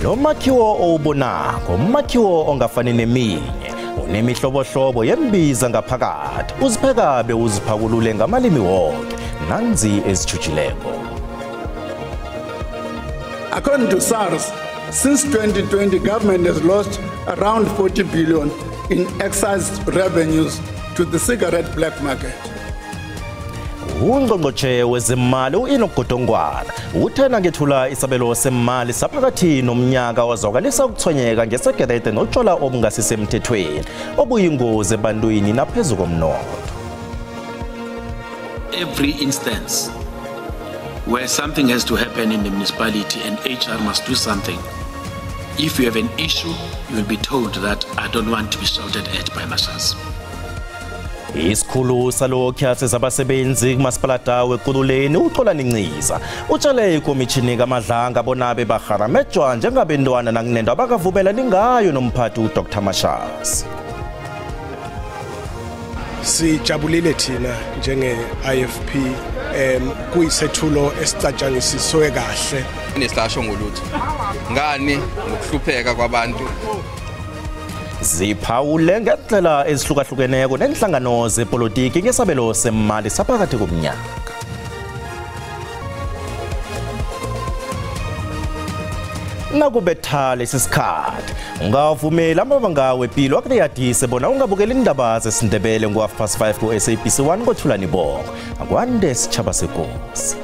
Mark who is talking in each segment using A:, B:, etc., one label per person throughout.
A: Lo makhiwo owubonako umakhiwo ongafani neminye unemihlobohlobo yembiza ngaphakathi uziphekabe uziphakulule ngamalimi wonke nanzi ezijujileko.
B: According to SARS, since 2020, government has lost around 40 billion in excise revenues to the cigarette black market.
A: Ungqongqotjhe wezemali u-Enoch Godongwana uthena ngethula isabelo semali saphakathi nomnyaka wazwakalisa ukuthonyeka ngesegerede notshwala obungasisemthethweni obuyingozi ebantwini naphezu komnotho.
C: Every instance where something has to happen in the municipality and HR must do something, if you have an issue, you will be told that I don't want to be shouted at by marshals.
A: Isikhulu salokhu sezabasebenzi kumasipalata weKululeni uXolani Nciza utshale ikomishini kaMadlanga bonabe baharamejwa njengabentwana nakunento abakavubela lingayo nomphathi uDr Mashas.
D: Sijabulile thina njenge-IFP kuyisethulo esicatshangisiswe kahle
E: nesihlasho ngolutho ngani ngokuhlupheka kwabantu
A: ziphawule ngendlela ezihlukahlukeneko nenhlangano zepolitiki ngesabelo semali saphakathi komnyaka. Nakubetha lesisikhathi ungavumeli amabanga wempilo akuleyadise bona ungabukela indaba zesindebele ngo-5:30 ku-SABC1 ngothulani bongo akwande sitshaba sekosi.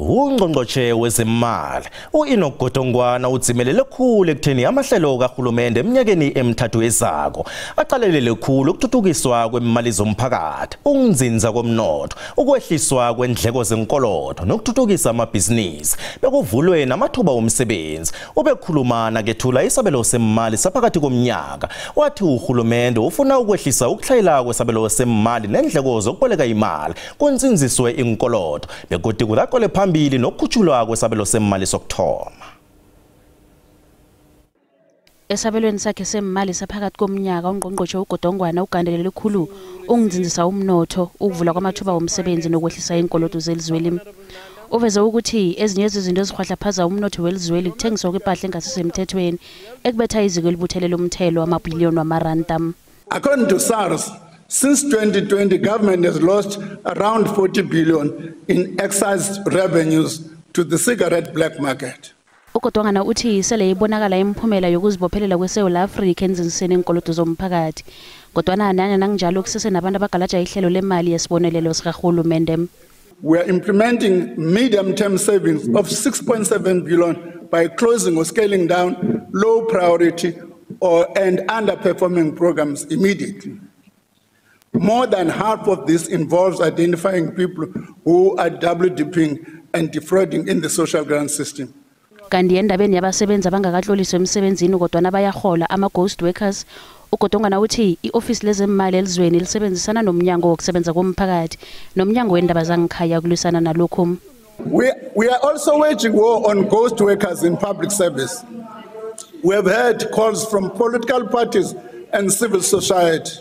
A: Ungqongqotjhe wezemali u-Enoch Godongwana udzimelele khulu ekutheni amahlelo kahulumende eminyakeni emithathu ezako aqalelele khulu ukuthuthukiswa kwemali zomphakathi, ukunzinza komnotho, ukwehliswa kwendleko zenkolodo nokuthuthukisa amabhizinisi bekuvulwe namathuba omsebenzi. Ubekhulumana ngethula isabelo semali saphakathi komnyaka wathi uhulumende ufuna ukwehlisa ukuhlayela kwesabelo semali nendleko zokuboleka imali kunzinziswe inkolodo begodu kulaqole phambili nokukhutshulwa kwesabelo semali sokuthoma.
F: Esabelweni sakhe semali saphakathi komnyaka ungqongqotjhe uGodongwana ugandelele khulu ukunzinzisa umnotho, ukuvula kwamathuba omsebenzi nokwehlisa inkolodo zelizweli. Uveze ukuthi ezinye izinto ezihwahlaphaza umnotho welizweli kuthengiswa kwempahla engasisemthethweni ekubetha iziko elibuthelela umthelo amabhiliyoni wamaranda.
B: According to SARS, since 2020, government has lost around 40 billion in excise revenues to the cigarette black market.
F: uGodongwana uthi sele ibonakala imphumela yokuzibophelela kweSouth Africa enzinziseni inkolodo zomphakathi. Kodwana nanginjalo kusese nabantu abagalaja ihlelo lemali yesibonelelo sikahulumende.
B: We are implementing medium-term savings of 6.7 billion by closing or scaling down low priority and underperforming programs immediately. More than half of this involves identifying people who are double dipping and defrauding in the social grant system.
F: Kanti endabeni yabasebenzi abangakahloliswa emsebenzini kodwa bayahola ama-ghost workers, uGodongwana uthi i-office lezemali elizweni lisebenzisana nomnyango wokusebenza komphakathi nomnyango wendaba zangekhaya kulwisana nalokho.
B: We are also waging war on ghost workers in public service. We have heard calls from political parties and civil society.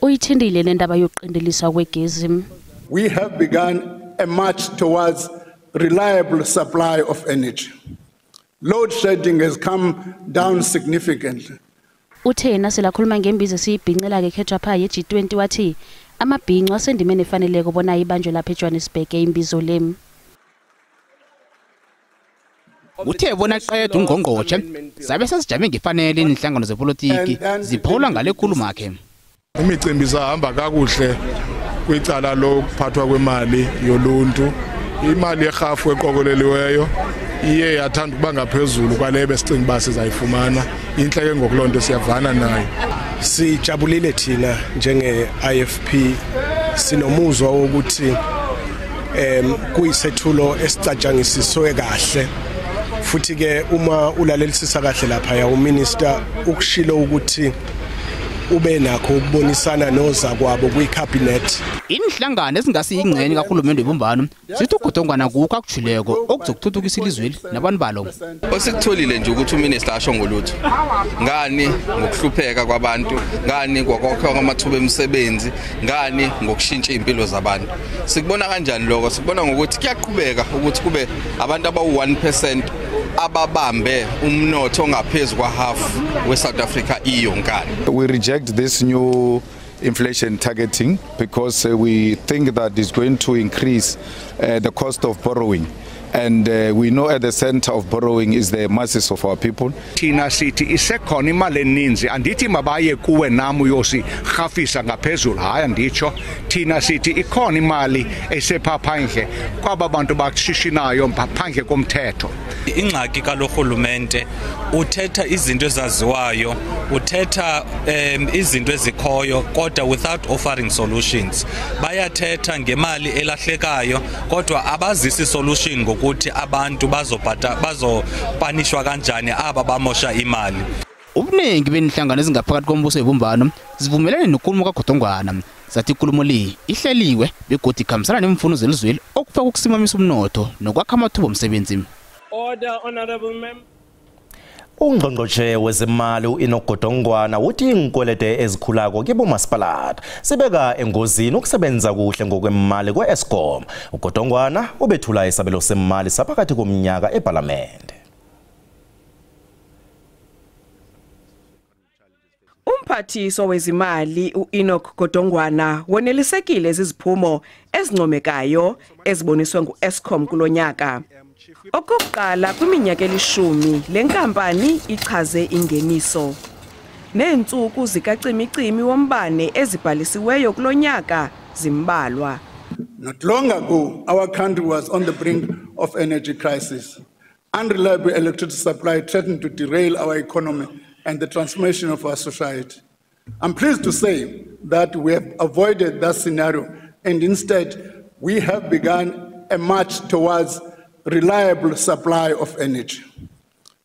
F: Uyithindile lendaba yokuqindeliswa kwegezi.
B: We have begun a march towards reliable supply of energy. Load shedding has come down significantly.
F: Uthena selakhuluma ngembizo esiyibhincela ke Ketchupha ye-G20 wathi amabhinqo asendimeni efanele kubona ibanjwe lapha eJohannesburg imbizo lemi.
G: Uthe bona qedwe ungqongqotjhe sabe sasijame ngefanele inhlangano zepolitiki ziphawula ngale khuluma yakhe.
D: Imicimbi sahamba kakuhle kwicala lokuphathwa kwemali yoluntu. Imali yehafu eqokoleliweyo iye yathanda ukuba ngaphezulu kwale besicinga ba sizayifumana. Inhleke ngokulonto siyavana nayo. Sijabulile thina njenge-IFP sinomuzwa wokuthi kuyisethulo esicatshangisiswe kahle. Futhi ke uma ulalelisisa kahle lapha ya uminister ukushilo ukuthi ube nakho ukubonisana noza kwabo kwicabinet.
G: Inhlangano ezingasiyingxenye kaHulumende webumbano sithi uGodongwana kukho akujuleko okuzokuthuthukisa ilizwe nabantu balo.
E: Osikutholile nje ukuthi uminister asho ngolutho. Ngani ngokuhlupheka kwabantu, ngani ngokwakha amathuba emisebenzi, ngani ngokushintsha impilo zabantu. Sikubona kanjani lokho? Sikubona ngokuthi kuyaqhubeka ukuthi kube abantu abawu1% ababambe umnotho ongaphezulu kwa half weSouth Africa iyonkana.
H: We reject this new inflation targeting because we think that it's going to increase the cost of borrowing. And we know at the center of borrowing is the masses of our people.
I: Thina sithi isekhona imali eninzi andithi mabaye kuwe nami uyosi khafisa ngaphezulu hayi anditsho thina sithi ikhona imali esephaphandle kwaba bantu bakushishinayo phandle komthetho.
J: Ingxaki kalohulumente uthetha izinto ezaziwayo uthetha izinto ezikhoyo kodwa without offering solutions. Bayathetha ngemali elahlekayo kodwa abazisi solution ukuthi abantu bazopanishwa kanjani aba bamosha imali.
G: Ubuningi benhlangano ezingaphakathi kombuso webumbano zivumelene nokukhuluma kaGodongwana zathi inkulumo le ihleliwe begodi ikhambisana nemfuno zelizwe okufaka ukusimamisa umnotho nokwakha amathuba omsebenzi.
K: Order, honorable member.
A: Ungqongqoshe wezemali uEnoch Godongwana uthi inkwelede ezikhulako kibomasipalati sibeka engozini ukusebenza kuhle ngokwemali kweEskom. uGodongwana ubethula isabelo semali saphakathi komnyaka eParliament.
L: Umphathiso wezimali uEnoch Godongwana wonelisekile iziphumo ezincomekayo eziboniswe nguEskom kulonyaka. Okokuqala kwiminyaka elishumi lenkampani ichaze ingeniso neentsuku zikacimicimi wombane ezibhalisiweyo kulonyaka zimbalwa.
B: Not long ago, our country was on the brink of energy crisis. Unreliable electricity supply threatened to derail our economy and the transformation of our society. I'm pleased to say that we have avoided that scenario and instead we have begun a march towards reliable supply of energy.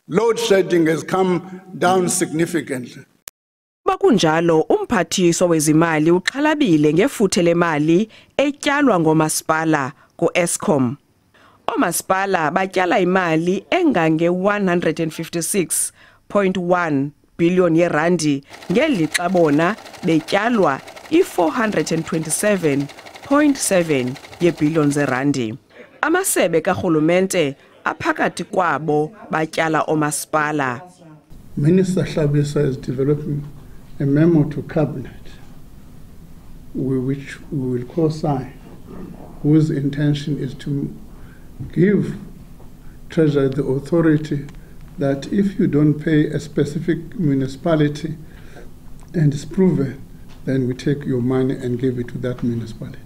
B: Load shedding has come down significantly.
L: Bakunjalo umphathiso wezimali uxhalabile ngefuthe lemali etyalwa ngomasipala kuEskom. Omasipala batyala imali engange 156.1 billion yerandi ngelixa bona betyalwa i427.7 yebillion zerandi. Amasebe kaRhulumente aphakathi kwabo batyala omasipala.
B: Minister Hlabisa is developing a memo to cabinet which we will co-sign, whose intention is to give Treasury the authority that if you don't pay a specific municipality and it's proven, then we take your money and give it to that municipality.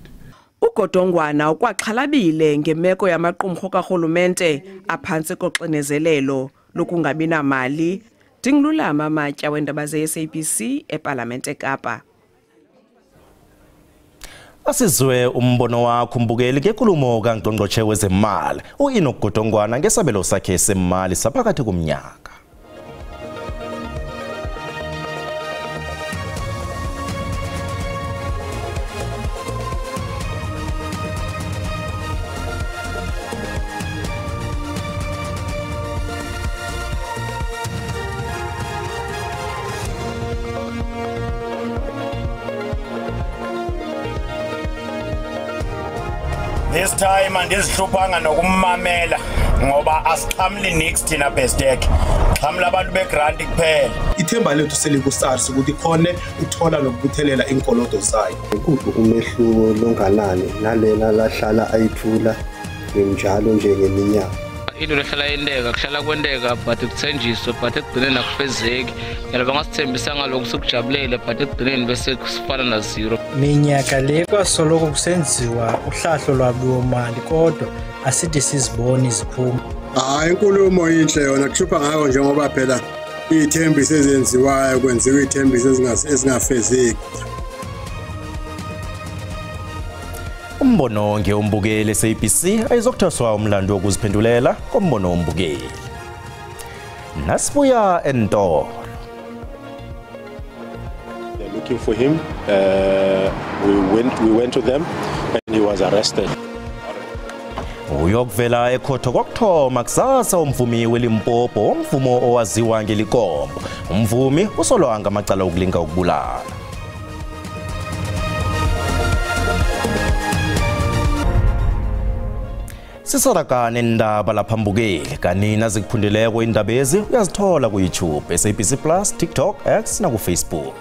L: uGodongwana ukwaxhalabile ngemeko yamaqumrhu kaRhulumente aphantsi koxinezelelo lokungabi namali. Dingilulama Amatya wendaba ze-SABC eParliament eKapa.
A: Asizwe umbono wakho mbukeli ngenkulumo kaNgqongqoshe wezemali uEnoch Godongwana ngesabelo sakhe semali saphakathi komnyaka.
M: This time andizihluphanga nokummamela ngoba asixhamli nix thina bestek xhamla abantu begrant kuphela.
N: Ithemba lethu selikusars ukuthi khona uthola nokubuthelela inkolodo zayo.
O: Umehluko longanani nalela lahlala ayithula njalo njengeminyaka.
P: Into lehlala yendeka kuhlala kwendeka but ukuthenjiswa but ekugcineni akufezeki yalaba ngasithembisa ngalokho sokujabulele but ekugcineni bese kusifana na zero.
Q: Minyaka le kwasoloko kusenziwa uhlahlo lwabiwomali kodwa asithi sizibona iziphumo.
R: Inkulumo inhle yona kuhlupha ngayo njengoba phela ithembiso ezenziwayo kwenziwa ithembiso ezingafezeki.
A: Umbono ngeumbukeli SABC ayizokuthaswa umlando wokuziphendulela kombono wombukeli. Nasibuya entolo.
S: looking for him. We went to them and he was arrested.
A: Uyokuvela ekhotho kokuthoma kusasa umvumi weLimpopo umvumo owaziwa ngelikombo. Umvumi usolwa ngamacala okulinga ukubulala. Sisarakane indaba laphambukeli kanina zikuphundeleko indaba ezi uyazithola ku YouTube, SABC Plus, TikTok, X na ku Facebook.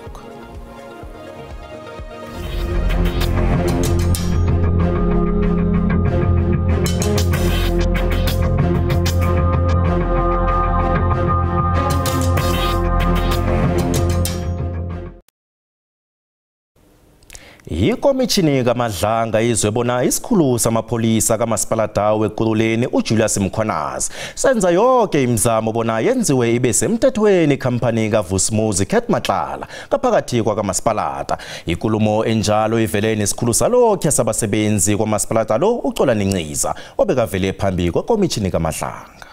A: Ikomishini kaMadlanga izwe bona isikhulu samapholisa kaMasipalata weKululeni uJulius Mkhwanazi senza yonke imizamo bona yenziwe ibe semthethweni ikhampani kaVusumuzi Khet Matlala ngaphakathi kwaMasipalata. Ikulumo enjalo ivele nesikhulu salokho sabasebenzi kwaMasipalata lo ucola Nciza obekavele phambi kwekomishini kaMadlanga.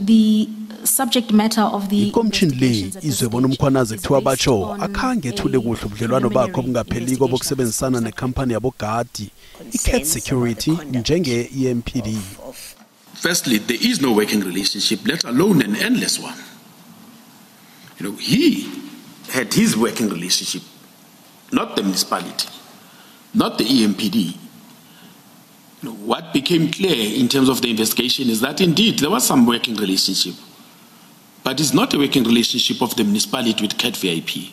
T: The subject matter of the
U: ikomishini le izwebona uMkhwanazi kuthiwa batsho akhange ethule kuhle ubudlelwano bakho obungapheliko bokusebenzisana nekhampani yabogadi iCat Security njenge-EMPD.
C: Firstly, there is no working relationship, let alone an endless one. He had his working relationship, not the municipality, not the EMPD. What became clear in terms of the investigation is that indeed there was some working relationship, but it's not a working relationship of the municipality with Khet VIP.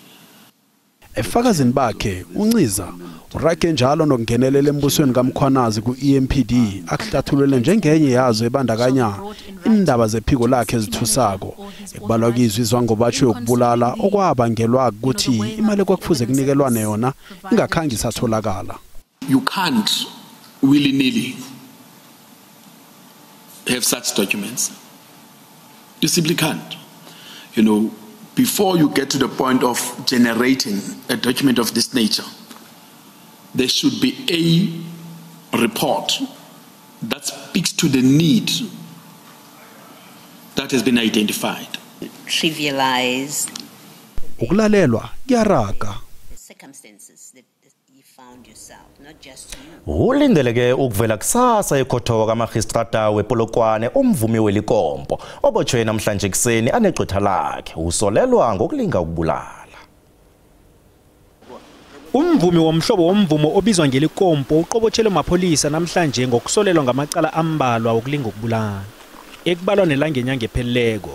U: Efakazini bakhe uNciza urake njalo nokungenelela embusweni kaMkhwanazi ku-EMPD akuhlathulele njengenye yazo ebandakanya indaba zephiko lakhe ezithusako ekubalwa kizwe izwangobatsho yokubulala okwabangelwa ukuthi imali ekwakufuze kunikelwane yona ingakhange isatholakala.
C: You can't willy-nilly have such documents. You simply can't. Before you get to the point of generating a document of this nature, there should be a report that speaks to the need that has been identified.
V: Trivialize
U: ukulalelwa kuyaraga.
V: the circumstances that you found yourself, not just you.
A: Ulindeleke ukuvela kusasa ekhotho kaMagistrata wePolokwane umvumi weLikompo obotshwe namhlanje kuseni anegqitha lakhe usolelwa ngokulinga ukubulala.
W: Umvumi womhlobo womvumo obizwa ngelikompo uqobotshelwe amapholisa namhlanje ngokusolelwa ngamacala ambalwa okulinga ukubulala ekubalwa nelangenyanga epheleleko.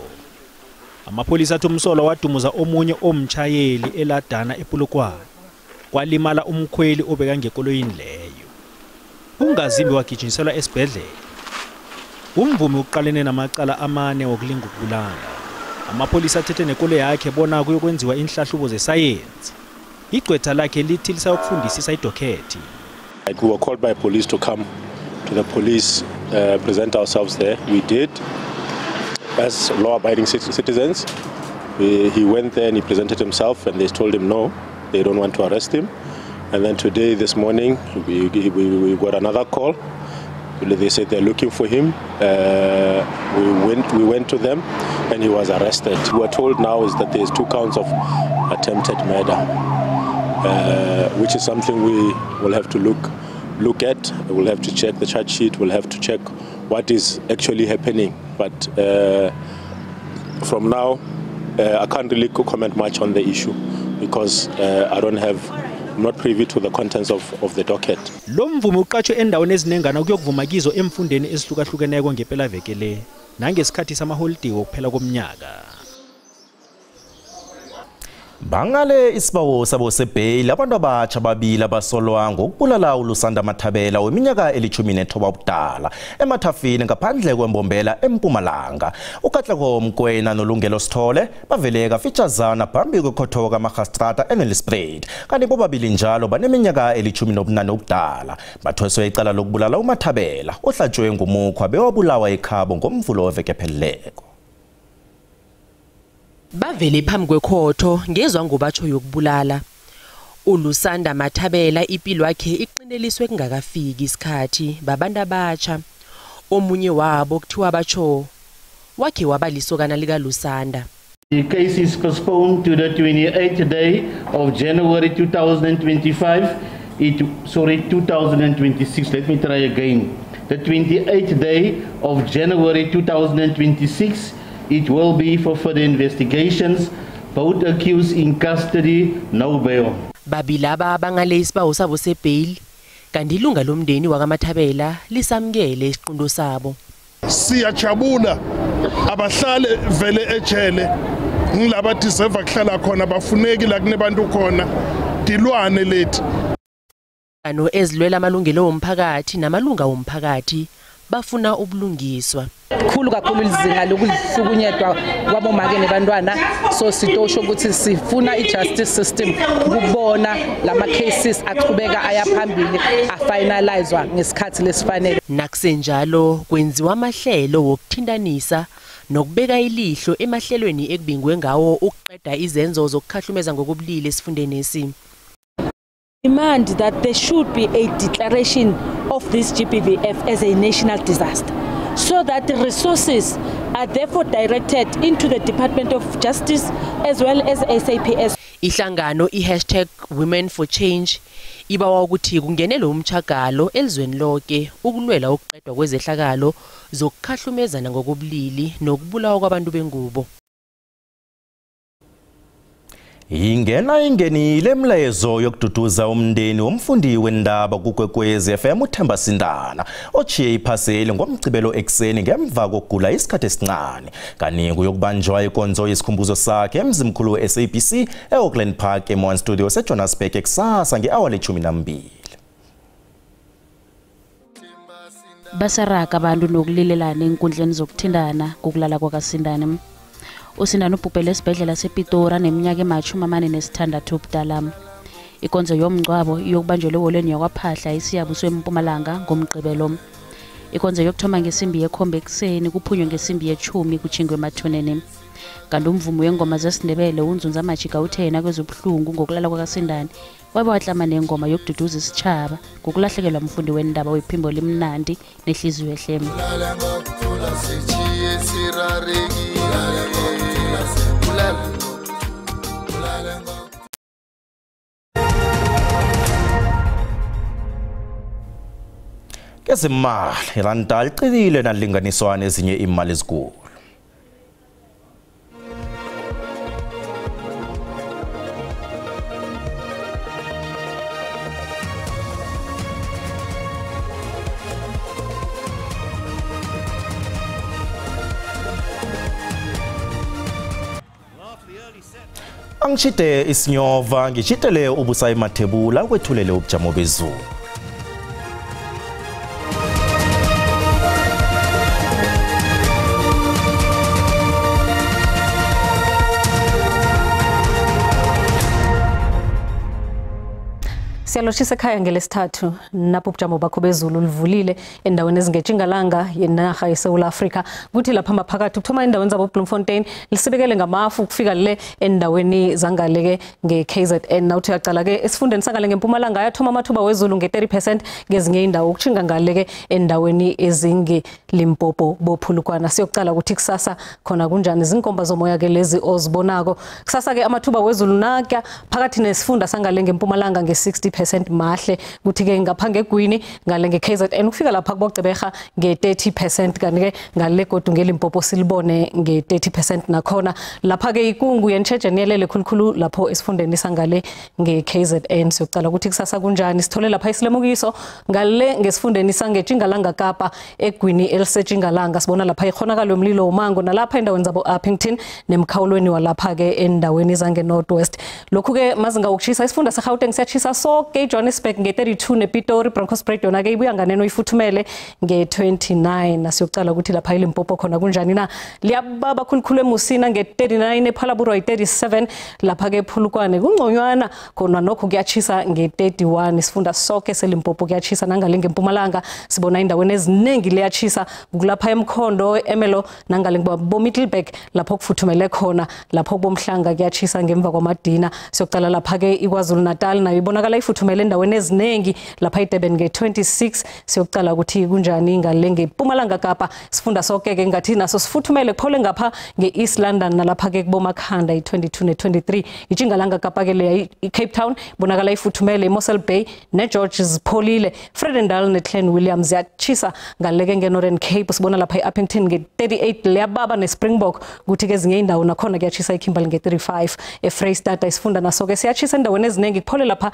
W: Amapholisa athi umsolo wadumuza omunye omtshayeli eladana ePolokwane kwalimala umkhweli obeka ngekoloyini leyo. Ungazimbi wagijinyiselwa esibhedlela. Umvumi uqalene namacala amane wokulinga ukubulala. Amapholisa athethe nekolo yakhe bona kuyokwenziwa inhlahlubo zesayensi. Igqwetha lakhe lithi lisayokufundisisa idokhethi.
S: We were called by police to come to the police, present ourselves there. We did. As law-abiding citizens, he went there and he presented himself, and they told him no, they don't want to arrest him. And then today, this morning, we got another call. They said they're looking for him. We went to them, and he was arrested. We are told now is that there's 2 counts of attempted murder, which is something we will have to look at. We'll have to check the charge sheet. We'll have to check what is actually happening. But from now, I can't really comment much on the issue because I'm not privy to the contents of the docket.
W: Lo mvumi uqatshwe endaweni ezinengana kuyokuvuma kizo emfundeni ezihlukahlukeneko ngempela veke le nangesikhathi samaholiday wokuphela komnyaka.
A: Bangale isibawo sabo sebail abantu abatsha babili abasolwa ngokubulala uLusanda Mathabela weminyaka eli-19 ubudala emathafini ngaphandle kwembombela eMpumalanga. uKatlego Mkwena noLungelo Sithole baveleka fitshazana phambi kwekhotho kaMagistrata eNelspruit kanti bobabili njalo baneminyaka eli-18 ubudala. Bathweswe icala lokubulala uMathabela ohlatshwe ngumukhwa bewabulawa ekhabo ngomvulo weveke pheleleko.
X: Bavele phambi kwekhotho ngezwa ngobatsho yokubulala. uLusanda Mathabela impilo yakhe iqineliswe kungakafiki isikhathi babantu abatsha. Omunye wabo kuthiwa batsho wakhe wabalisokana lika Lusanda.
D: The case is postponed to the 28th day of January 2025. 2026. Let me try again. The 28th day of January 2026. It will be for further investigations. Both accused in custody, no bail.
X: Babilaba bangalesi bawo sabo sebail kanti ilunga lomndeni wakaMathabela lisamkele isiqundo sabo.
E: Siyajabula abahlale vele ejele ngilaba deserve kuhlala khona bafuneki la kunebantu khona dilwane lethi.
X: Ano ezilwela amalungelo omphakathi namalunga omphakathi bafuna ubulungiswa.
F: Khulu kakhulu izinga lokuhlukunyedwa kwabomake nebantwana, so sitosho ukuthi sifuna i-justice system ukubona lama cases aqhubeka ayaphambili afinalizwa ngesikhathi lesifanele.
X: Nakusenjalo kwenziwa amahlelo wokuthintanisa nokubeka ilihlo emahlelweni ekubingwe ngawo ukuqeda izenzo zokukhahlumeza ngokubulili esifundeni esimi.
H: Demand that there should be a declaration of this GBVF as a national disaster, so that the resources are therefore directed into the Department of Justice as well as SAPS.
X: Ihlangano #WomenForChange ibawa ukuthi kungenele umchagalo elizweni lonke ukulwela ukuqedwa kwezehlakalo zokukhahlumezana ngokubulili nokubulawa kwabantu bengubo.
A: Ingenile emlayezo yokududuza umndeni womfundi wendaba kuKwekwezi FM uThemba Sindana ochiye iphaseli ngomgcibelo ekseni ngemva kokugula isikhathi esincane. Kaningi yokubanjwa ikonzo yesikhumbuzo sakhe emzimkhulu weSABC eOakland Park eMoan Studio seJohannesburg eksasa ngehour le-12.
Y: Basaraka abantu nokulilelana enkundleni zokuthindana kokulala kwakaSindana. Usindana ubhubhele esibhedlela sePitori neminyaka ema-46 ubudala. Ikonzo yomngcwabo iyokubanjelwe eholweni yakwaPhahla isiyabuswe eMpumalanga ngomgqibelo. Ikonzo yokuthoma ngesimbi ye-7 ekseni kuphunywe ngesimbi ye-10 kuchingwe emathuneni. Kanti umvumo wengoma zesiNdebele uNzunza Majika uthena kwezobuhlungu ngokulala kwakaSindana wabe wahlama nengoma yokududuza isitshaba ngokulahlekelwa umfundi wendaba wephimbo limnandi nehliziyo ehleme.
A: Kezimali iranda liqinile nalinganiswa nezinye imali ezinkulu. Angishite isinyova ngishitele ubusayi mathebula kwethulele ubujamo bezulu.
Z: Siyaloshisa ekhaya ngelesithathu napho ubujamo bakho bezulu livulile endaweni ezingetshingalaanga yenarha yeSouth Africa kuthi lapha maphakathi ukuthoma endaweni zabo Bloemfontein lisibekele ngamafu ukufika le endaweni zangaleke ngeKZN nawuthi yaqala ke esifundeni sangale ngeMpumalanga ayathoma amathuba wezulu nge30% ngezinye indawo ukuchinga ngaleke endaweni ezinge Limpopo bophulukwana. Siyokucala ukuthi kusasa khona kunjani izinkomba zomoya ke lezi ozibonako. Kusasa ke amathuba wezulu nakya phakathi nesifunda sangale ngeMpumalanga nge60% mahle kuthi ke ngapha ngeGwini ngale ngeKZN ukufika lapha kubogcebeka nge30% kanti ke ngale kodwa ngeLimpopo silibone nge30% nakhona lapha ke ikungu yentsheje niyelele khulukhulu lapho esifundeni sangale ngeKZN. Siyokucala ukuthi kusasa kunjani sithole lapha isilemukiso ngale ngesifundeni sangetshingalaanga Kapa eGwini elisetshingalaanga sibona lapha ikhonakalo yomlilo umango nalapha endaweni zabo Uppington nemkhawulweni walapha ke endaweni zange Northwest. Lokhu ke mazinga ukushisa isifunda seGauteng siyachisa so ke Johannesburg nge32 nePitori Bronkhorstspruit yona ke ibuya nganeno ifuthumele nge29. Nasiyocala ukuthi lapha eLimpopo khona kunjani na liyababa khulukhulu eMusina nge39 ePhalaburo i37 lapha ke ePhulukwane kungconywana khona nokho kuyachisa nge31 isifunda sonke seLimpopo kuyachisa nangale ngeMpumalanga sibona indaweni eziningi liyachisa kulapha eMkhondo eMelo nangale bo Middleburg lapho kufuthumele khona lapho bomhlanga kuyachisa ngemva kwamadina. Siyocala lapha ke iKwaZulu Natal nayo ibonakala ifuthumele sifuthumele endaweni eziningi lapha eDurban nge26 siyokucala ukuthi kunjani ngale ngeMpumalanga Kapa sifunda sonke ke ngathi naso sifuthumele kuphole ngapha ngeEast London nalapha ke kuboMakhanda i22 ne23 iTshingalanga Kapa ke le iCape Town bonakala ifuthumele eMossel Bay neGeorges Pholile Fredendal neClan Williams yakchisa ngaleke ngeNorthern Cape sibona lapha eUppington nge38 leyababa neSpringbok kuthi ke ezinye indawo nakhona kuyachisa eKimberley nge35 eFreystata isifunda naso ke siyachisa endaweni eziningi kuphole lapha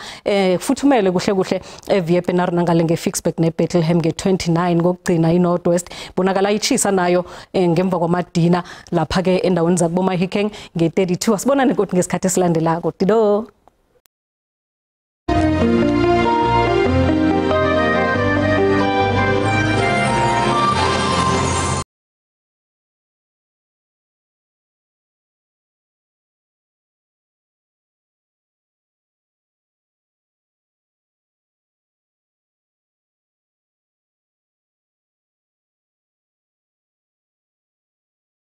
Z: kufuthumele kuhle eViepenar nangale ngeFixburg neBethlehem nge29 kokugcina iNorthwest bonakala ichisa nayo ngemva kwamadina lapha ke endaweni zakuboma Hikeng nge32 asibona nekoti ngesikhathi esilandelako tido